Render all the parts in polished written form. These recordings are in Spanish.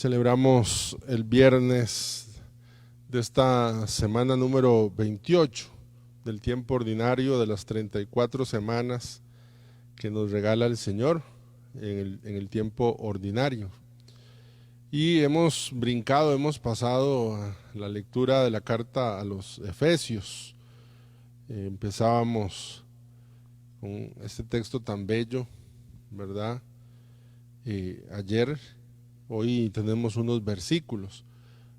Celebramos el viernes de esta semana número 28 del tiempo ordinario de las 34 semanas que nos regala el Señor en el tiempo ordinario. Y hemos brincado, hemos pasado a la lectura de la carta a los Efesios. Empezábamos con este texto tan bello, ¿verdad? Ayer, hoy tenemos unos versículos.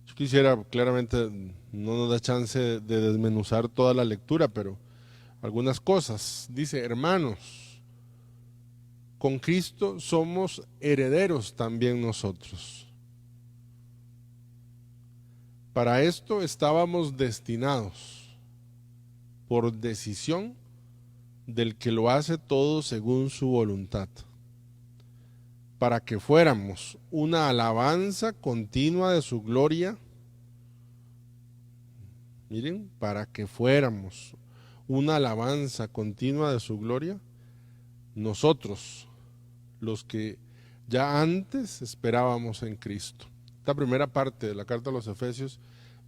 Yo quisiera, claramente no nos da chance de desmenuzar toda la lectura, pero algunas cosas. Dice: hermanos, con Cristo somos herederos también nosotros. Para esto estábamos destinados, por decisión del que lo hace todo según su voluntad, para que fuéramos una alabanza continua de su gloria. Miren, para que fuéramos una alabanza continua de su gloria, nosotros, los que ya antes esperábamos en Cristo. Esta primera parte de la carta a los Efesios,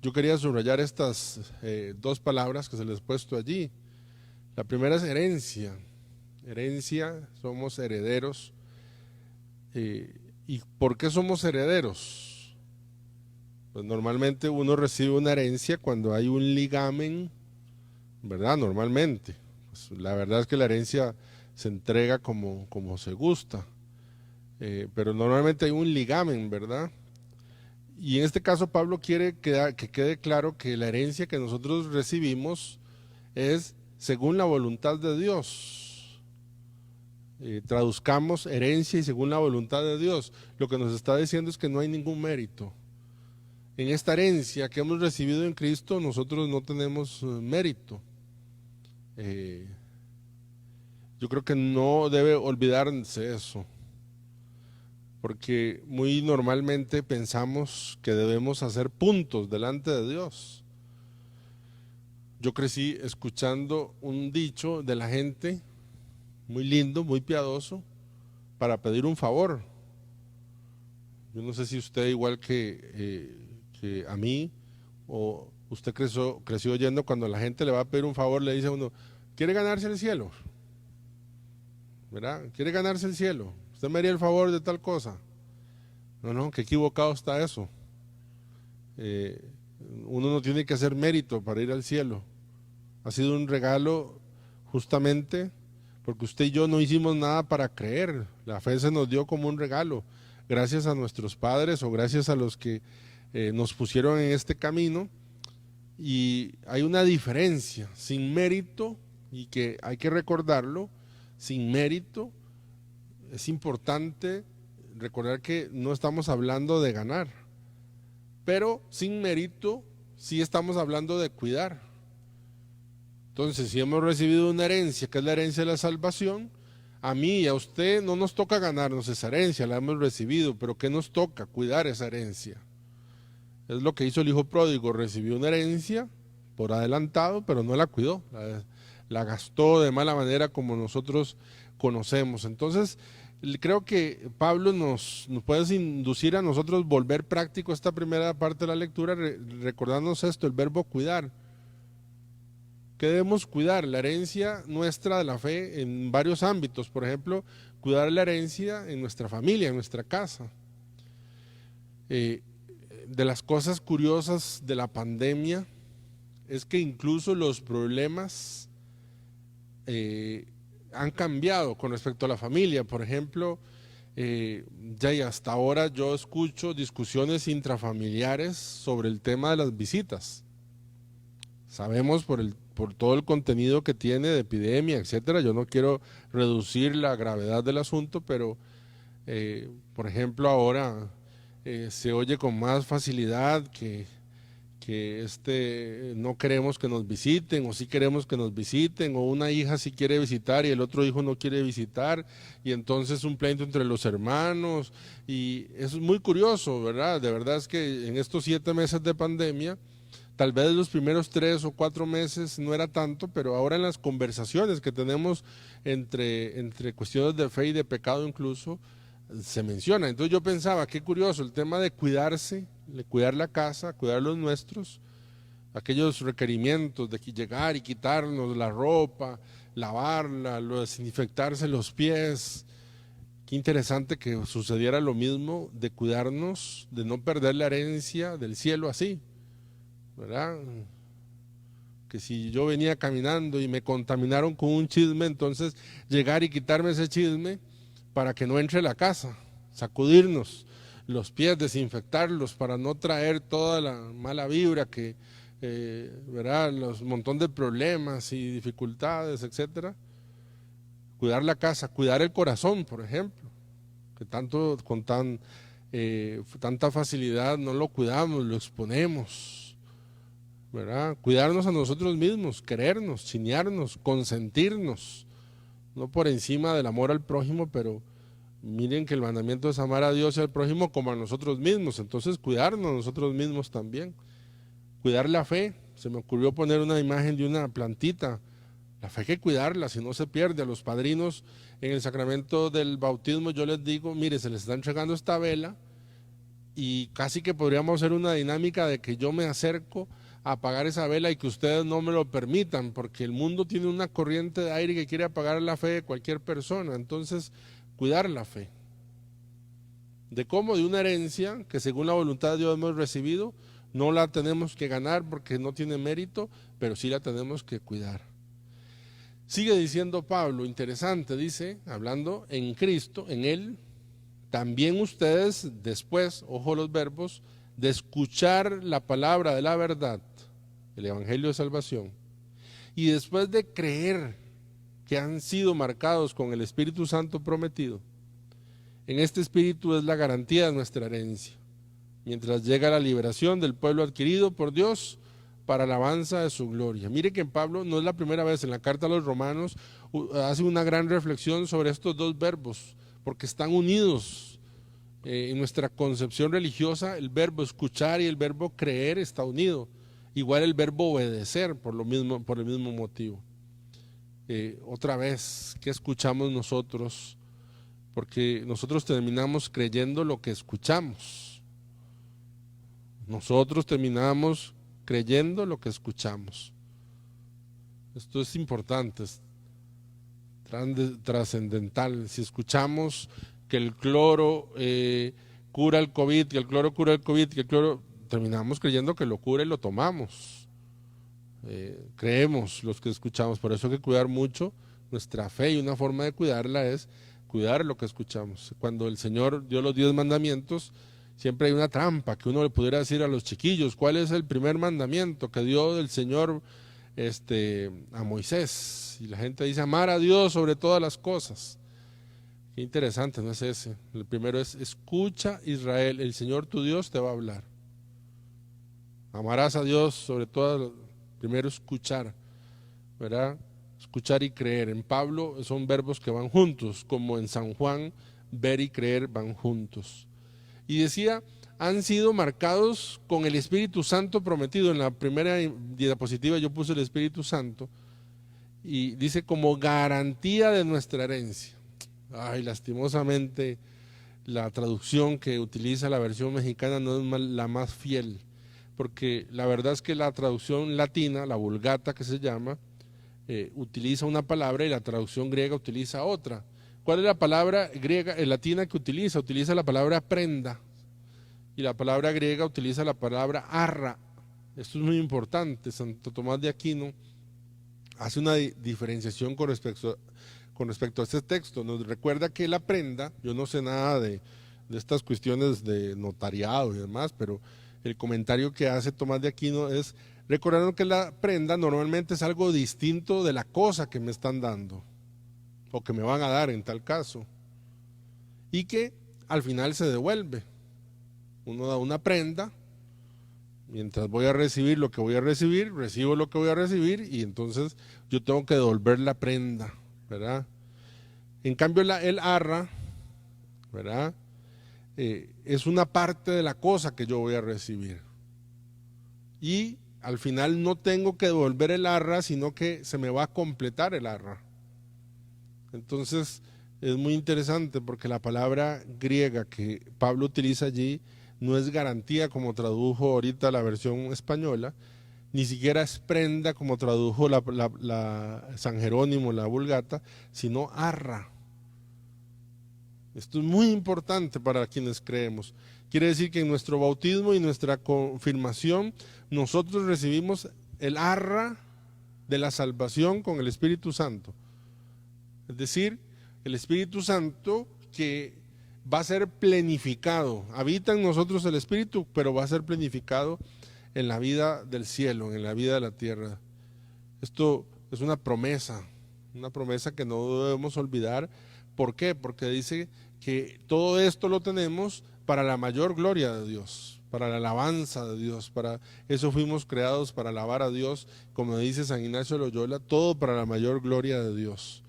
yo quería subrayar estas dos palabras que se les he puesto allí. La primera es herencia. Herencia, somos herederos. ¿Y por qué somos herederos? Pues normalmente uno recibe una herencia cuando hay un ligamen, ¿verdad? Normalmente. Pues la verdad es que la herencia se entrega como se gusta. Pero normalmente hay un ligamen, ¿verdad? Y en este caso Pablo quiere que quede claro que la herencia que nosotros recibimos es según la voluntad de Dios. Traduzcamos herencia y según la voluntad de Dios. Lo que nos está diciendo es que no hay ningún mérito. En esta herencia que hemos recibido en Cristo, nosotros no tenemos mérito. Yo creo que no debe olvidarse eso, porque muy normalmente pensamos que debemos hacer puntos delante de Dios. Yo crecí escuchando un dicho de la gente, muy lindo, muy piadoso, para pedir un favor. Yo no sé si usted, igual que a mí, o usted creció oyendo cuando la gente le va a pedir un favor, le dice a uno: ¿quiere ganarse el cielo? ¿Verdad? ¿Quiere ganarse el cielo? ¿Usted me haría el favor de tal cosa? No, qué equivocado está eso. Uno no tiene que hacer mérito para ir al cielo. Ha sido un regalo justamente porque usted y yo no hicimos nada para creer. La fe se nos dio como un regalo, gracias a nuestros padres o gracias a los que nos pusieron en este camino. Y hay una diferencia: sin mérito, y que hay que recordarlo, sin mérito es importante recordar que no estamos hablando de ganar, pero sin mérito sí estamos hablando de cuidar. Entonces, si hemos recibido una herencia, que es la herencia de la salvación, a mí y a usted no nos toca ganarnos esa herencia, la hemos recibido, pero ¿qué nos toca? Cuidar esa herencia. Es lo que hizo el hijo pródigo: recibió una herencia por adelantado, pero no la cuidó, la gastó de mala manera, como nosotros conocemos. Entonces, creo que Pablo nos puede inducir a nosotros volver práctico esta primera parte de la lectura, recordándonos esto, el verbo cuidar. ¿Qué debemos cuidar? La herencia nuestra de la fe en varios ámbitos. Por ejemplo, cuidar la herencia en nuestra familia, en nuestra casa. De las cosas curiosas de la pandemia es que incluso los problemas han cambiado con respecto a la familia. Por ejemplo, ya y hasta ahora yo escucho discusiones intrafamiliares sobre el tema de las visitas. Sabemos por todo el contenido que tiene de epidemia, etcétera. Yo no quiero reducir la gravedad del asunto, pero por ejemplo ahora se oye con más facilidad que no queremos que nos visiten, o sí queremos que nos visiten, o una hija sí quiere visitar y el otro hijo no quiere visitar, y entonces un pleito entre los hermanos, y eso es muy curioso, ¿verdad? De verdad es que en estos 7 meses de pandemia, tal vez los primeros 3 o 4 meses no era tanto, pero ahora en las conversaciones que tenemos entre cuestiones de fe y de pecado incluso, se menciona. Entonces yo pensaba, qué curioso, el tema de cuidarse, de cuidar la casa, cuidar los nuestros, aquellos requerimientos de llegar y quitarnos la ropa, lavarla, desinfectarse los pies. Qué interesante que sucediera lo mismo de cuidarnos, de no perder la herencia del cielo así, ¿verdad? Que si yo venía caminando y me contaminaron con un chisme, entonces llegar y quitarme ese chisme para que no entre a la casa, sacudirnos los pies, desinfectarlos para no traer toda la mala vibra que, ¿verdad? Los montón de problemas y dificultades, etcétera. Cuidar la casa, cuidar el corazón, por ejemplo, que tanto con tanta facilidad no lo cuidamos, lo exponemos, ¿verdad? Cuidarnos a nosotros mismos, querernos, chinearnos, consentirnos, no por encima del amor al prójimo, pero miren que el mandamiento es amar a Dios y al prójimo como a nosotros mismos, entonces cuidarnos a nosotros mismos también. Cuidar la fe, se me ocurrió poner una imagen de una plantita. La fe hay que cuidarla, si no se pierde. A los padrinos en el sacramento del bautismo yo les digo, mire, se les está entregando esta vela y casi que podríamos hacer una dinámica de que yo me acerco a apagar esa vela y que ustedes no me lo permitan, porque el mundo tiene una corriente de aire que quiere apagar la fe de cualquier persona. Entonces, cuidar la fe. ¿De cómo? De una herencia que según la voluntad de Dios hemos recibido, no la tenemos que ganar porque no tiene mérito, pero sí la tenemos que cuidar. Sigue diciendo Pablo, interesante, dice, hablando en Cristo, en Él, también ustedes después, ojo los verbos, de escuchar la palabra de la verdad, el Evangelio de Salvación, y después de creer que han sido marcados con el Espíritu Santo prometido, en este Espíritu es la garantía de nuestra herencia, mientras llega la liberación del pueblo adquirido por Dios para la alabanza de su gloria. Mire que en Pablo no es la primera vez, en la carta a los Romanos hace una gran reflexión sobre estos dos verbos, porque están unidos. En nuestra concepción religiosa el verbo escuchar y el verbo creer está unido, igual el verbo obedecer por el mismo motivo. Otra vez, ¿qué escuchamos nosotros? Porque nosotros terminamos creyendo lo que escuchamos. Nosotros terminamos creyendo lo que escuchamos. Esto es importante, es trascendental. Si escuchamos que el cloro cura el COVID, que el cloro cura el COVID, que el cloro, terminamos creyendo que lo cura y lo tomamos. Creemos los que escuchamos, por eso hay que cuidar mucho nuestra fe, y una forma de cuidarla es cuidar lo que escuchamos. Cuando el Señor dio los 10 mandamientos, siempre hay una trampa que uno le pudiera decir a los chiquillos, ¿cuál es el primer mandamiento que dio el Señor a Moisés? Y la gente dice, amar a Dios sobre todas las cosas. Qué interesante, no es ese. El primero es, escucha Israel, el Señor tu Dios te va a hablar. Amarás a Dios sobre todas, primero escuchar, ¿verdad? Escuchar y creer. En Pablo son verbos que van juntos, como en San Juan, ver y creer van juntos. Y decía, han sido marcados con el Espíritu Santo prometido. En la primera diapositiva yo puse el Espíritu Santo y dice como garantía de nuestra herencia. Ay, lastimosamente la traducción que utiliza la versión mexicana no es la más fiel, porque la verdad es que la traducción latina, la Vulgata que se llama, utiliza una palabra y la traducción griega utiliza otra. ¿Cuál es la palabra griega, latina que utiliza? Utiliza la palabra prenda, y la palabra griega utiliza la palabra arra. Esto es muy importante. Santo Tomás de Aquino hace una diferenciación con respecto a este texto. Nos recuerda que la prenda, yo no sé nada de estas cuestiones de notariado y demás, pero el comentario que hace Tomás de Aquino es recordando que la prenda normalmente es algo distinto de la cosa que me están dando o que me van a dar en tal caso, y que al final se devuelve. Uno da una prenda, mientras voy a recibir lo que voy a recibir, recibo lo que voy a recibir, y entonces yo tengo que devolver la prenda, ¿verdad? En cambio el arra, ¿verdad? Es una parte de la cosa que yo voy a recibir, y al final no tengo que devolver el arra, sino que se me va a completar el arra. Entonces es muy interesante porque la palabra griega que Pablo utiliza allí no es garantía como tradujo ahorita la versión española, ni siquiera es prenda como tradujo la San Jerónimo, la Vulgata, sino arra. Esto es muy importante para quienes creemos. Quiere decir que en nuestro bautismo y nuestra confirmación nosotros recibimos el arra de la salvación con el Espíritu Santo. Es decir, el Espíritu Santo que va a ser plenificado. Habita en nosotros el Espíritu, pero va a ser plenificado en la vida del cielo, en la vida de la tierra. Esto es una promesa que no debemos olvidar. ¿Por qué? Porque dice que todo esto lo tenemos para la mayor gloria de Dios, para la alabanza de Dios, para eso fuimos creados, para alabar a Dios, como dice San Ignacio de Loyola, todo para la mayor gloria de Dios,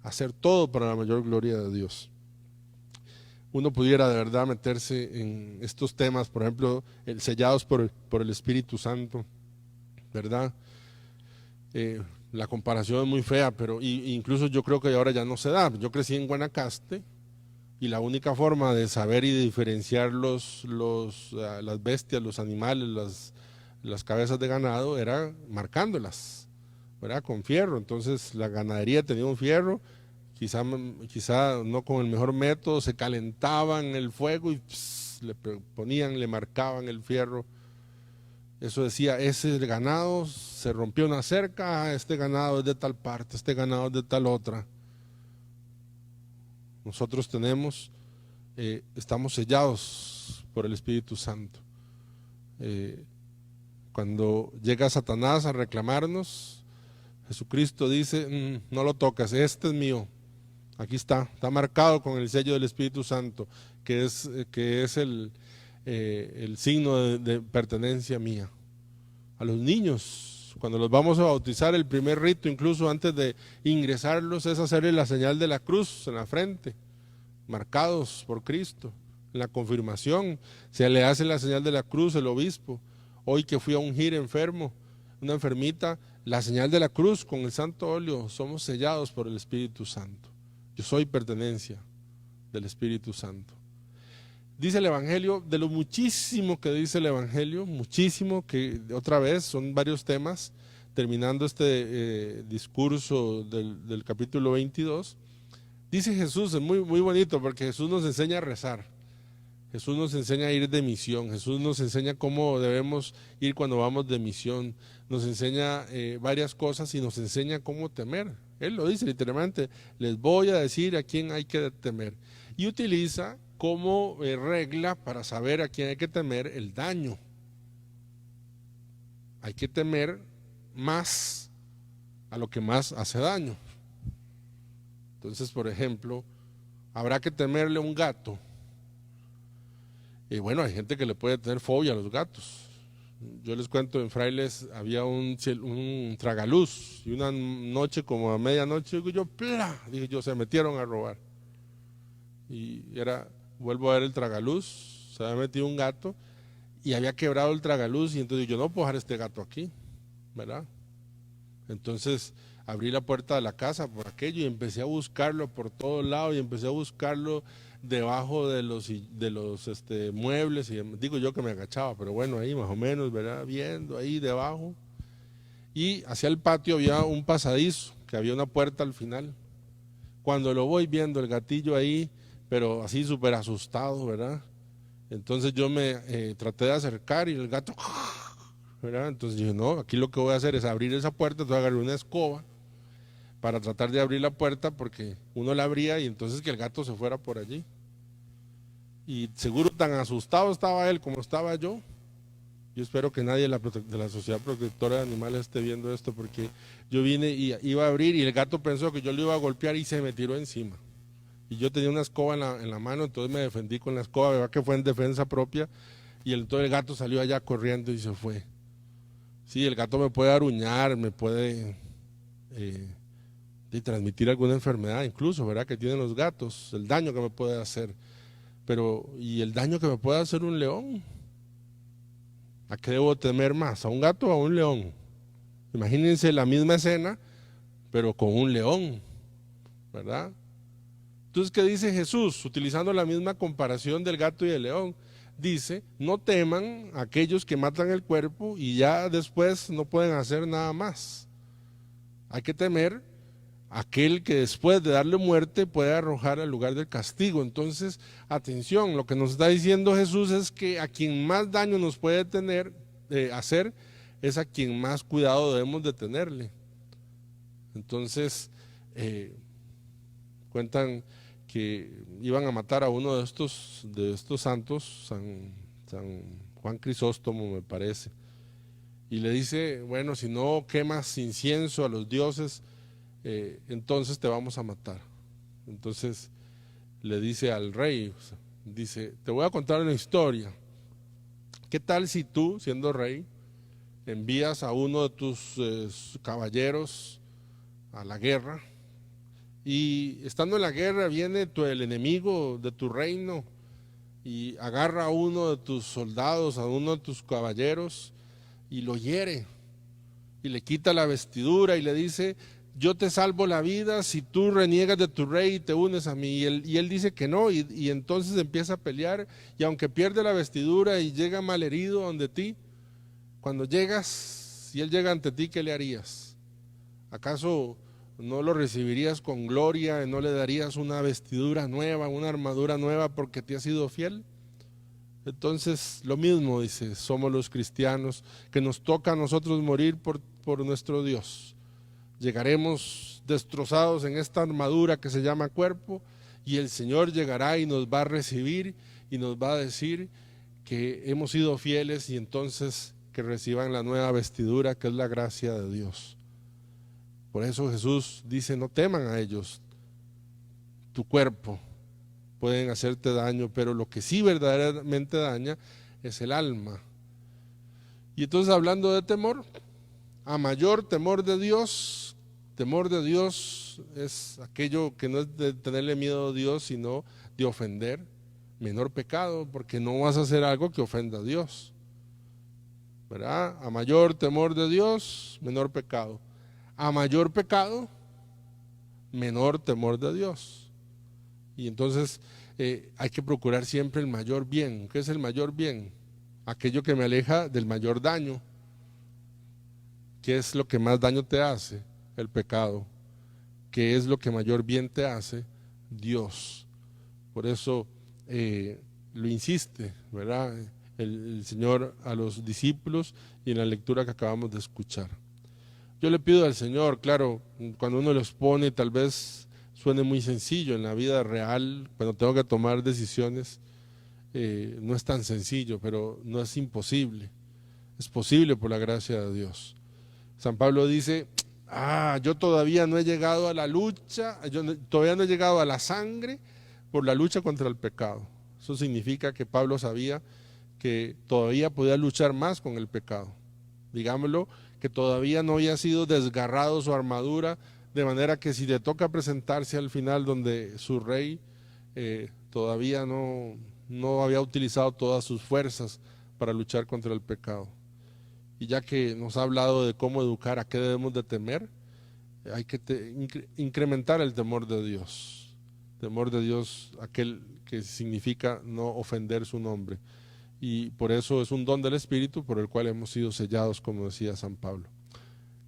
hacer todo para la mayor gloria de Dios. Uno pudiera de verdad meterse en estos temas, por ejemplo, sellados por el Espíritu Santo, ¿verdad? La comparación es muy fea, pero incluso yo creo que ahora ya no se da. Yo crecí en Guanacaste y la única forma de saber y de diferenciar las bestias, los animales, las cabezas de ganado era marcándolas, ¿verdad? Con fierro. Entonces la ganadería tenía un fierro, quizá no con el mejor método, se calentaban el fuego y le marcaban el fierro. Eso decía, ese ganado se rompió una cerca, este ganado es de tal parte, este ganado es de tal otra. Nosotros estamos sellados por el Espíritu Santo. Cuando llega Satanás a reclamarnos, Jesucristo dice, no lo tocas, este es mío. Aquí está marcado con el sello del Espíritu Santo, que es el signo de pertenencia mía. A los niños, cuando los vamos a bautizar, el primer rito, incluso antes de ingresarlos, es hacerle la señal de la cruz en la frente, marcados por Cristo. En la confirmación se le hace la señal de la cruz el obispo. Hoy que fui a ungir enfermo, una enfermita, la señal de la cruz con el santo óleo, somos sellados por el Espíritu Santo. Yo soy pertenencia del Espíritu Santo. Dice el Evangelio, de lo muchísimo que dice el Evangelio, muchísimo, que otra vez son varios temas, terminando este discurso del capítulo 22, dice Jesús, es muy, muy bonito porque Jesús nos enseña a rezar, Jesús nos enseña a ir de misión, Jesús nos enseña cómo debemos ir cuando vamos de misión, nos enseña varias cosas y nos enseña cómo temer. Él lo dice literalmente, les voy a decir a quién hay que temer. Y utiliza como regla para saber a quién hay que temer el daño. Hay que temer más a lo que más hace daño. Entonces, por ejemplo, habrá que temerle a un gato. Y bueno, hay gente que le puede tener fobia a los gatos. Yo les cuento, en Frailes había un tragaluz y una noche como a medianoche, dije yo, se metieron a robar. Y vuelvo a ver el tragaluz, se había metido un gato y había quebrado el tragaluz y entonces yo no puedo dejar este gato aquí, ¿verdad? Entonces abrí la puerta de la casa por aquello y empecé a buscarlo por todos lados y empecé a buscarlo debajo de los muebles y digo yo que me agachaba, pero bueno, ahí más o menos, ¿verdad? Viendo ahí debajo y hacia el patio había un pasadizo que había una puerta al final. Cuando lo voy viendo el gatillo ahí, pero así súper asustado, ¿verdad? Entonces yo me traté de acercar y el gato, ¿verdad? Entonces dije, no, aquí lo que voy a hacer es abrir esa puerta, entonces agarré una escoba para tratar de abrir la puerta porque uno la abría y entonces que el gato se fuera por allí. Y seguro tan asustado estaba él como estaba yo. Yo espero que nadie de la Sociedad Protectora de Animales esté viendo esto porque yo vine y iba a abrir y el gato pensó que yo lo iba a golpear y se me tiró encima. Y yo tenía una escoba en la mano, entonces me defendí con la escoba, ¿verdad? Que fue en defensa propia y entonces el gato salió allá corriendo y se fue. Sí, el gato me puede aruñar, me puede transmitir alguna enfermedad incluso, ¿verdad? Que tienen los gatos, el daño que me puede hacer. Pero, ¿y el daño que me puede hacer un león? ¿A qué debo temer más? ¿A un gato o a un león? Imagínense la misma escena, pero con un león, ¿verdad? Entonces, ¿qué dice Jesús? Utilizando la misma comparación del gato y el león. Dice, no teman a aquellos que matan el cuerpo y ya después no pueden hacer nada más. Hay que temer a aquel que después de darle muerte puede arrojar al lugar del castigo. Entonces, atención, lo que nos está diciendo Jesús es que a quien más daño nos puede hacer es a quien más cuidado debemos de tenerle. Entonces, cuentan que iban a matar a uno de estos santos, San Juan Crisóstomo me parece, y le dice, bueno, si no quemas incienso a los dioses, entonces te vamos a matar. Entonces le dice al rey, dice, te voy a contar una historia. ¿Qué tal si tú, siendo rey, envías a uno de tus caballeros a la guerra, y estando en la guerra viene el enemigo de tu reino y agarra a uno de tus soldados, a uno de tus caballeros, y lo hiere y le quita la vestidura y le dice, yo te salvo la vida si tú reniegas de tu rey y te unes a mí? Y él dice que no, y entonces empieza a pelear, y aunque pierde la vestidura y llega malherido donde ti, cuando llegas, si él llega ante ti, ¿qué le harías? ¿Acaso no lo recibirías con gloria, no le darías una vestidura nueva, una armadura nueva porque te has sido fiel? Entonces, lo mismo, dice, somos los cristianos, que nos toca a nosotros morir por nuestro Dios. Llegaremos destrozados en esta armadura que se llama cuerpo, y el Señor llegará y nos va a recibir y nos va a decir que hemos sido fieles, y entonces que reciban la nueva vestidura, que es la gracia de Dios. Por eso Jesús dice, no teman a ellos, tu cuerpo pueden hacerte daño, pero lo que sí verdaderamente daña es el alma. Y entonces, hablando de temor, a mayor temor de Dios es aquello que no es de tenerle miedo a Dios, sino de ofender. Menor pecado, porque no vas a hacer algo que ofenda a Dios, ¿verdad? A mayor temor de Dios, menor pecado. A mayor pecado, menor temor de Dios. Y entonces hay que procurar siempre el mayor bien. ¿Qué es el mayor bien? Aquello que me aleja del mayor daño. ¿Qué es lo que más daño te hace? El pecado. ¿Qué es lo que mayor bien te hace? Dios. Por eso lo insiste, ¿verdad? El Señor a los discípulos, y en la lectura que acabamos de escuchar. Yo le pido al Señor, claro, cuando uno lo expone, tal vez suene muy sencillo. En la vida real, cuando tengo que tomar decisiones, no es tan sencillo, pero no es imposible. Es posible por la gracia de Dios. San Pablo dice, yo todavía no he llegado a la lucha, todavía no he llegado a la sangre por la lucha contra el pecado. Eso significa que Pablo sabía que todavía podía luchar más con el pecado. Digámoslo, que todavía no había sido desgarrado su armadura, de manera que si le toca presentarse al final donde su rey, todavía no había utilizado todas sus fuerzas para luchar contra el pecado. Y ya que nos ha hablado de cómo educar, a qué debemos de temer, hay que incrementar el temor de Dios. Temor de Dios, aquel que significa no ofender su nombre. Y por eso es un don del Espíritu por el cual hemos sido sellados, como decía San Pablo.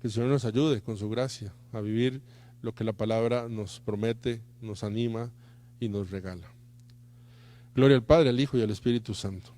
Que el Señor nos ayude con su gracia a vivir lo que la palabra nos promete, nos anima y nos regala. Gloria al Padre, al Hijo y al Espíritu Santo.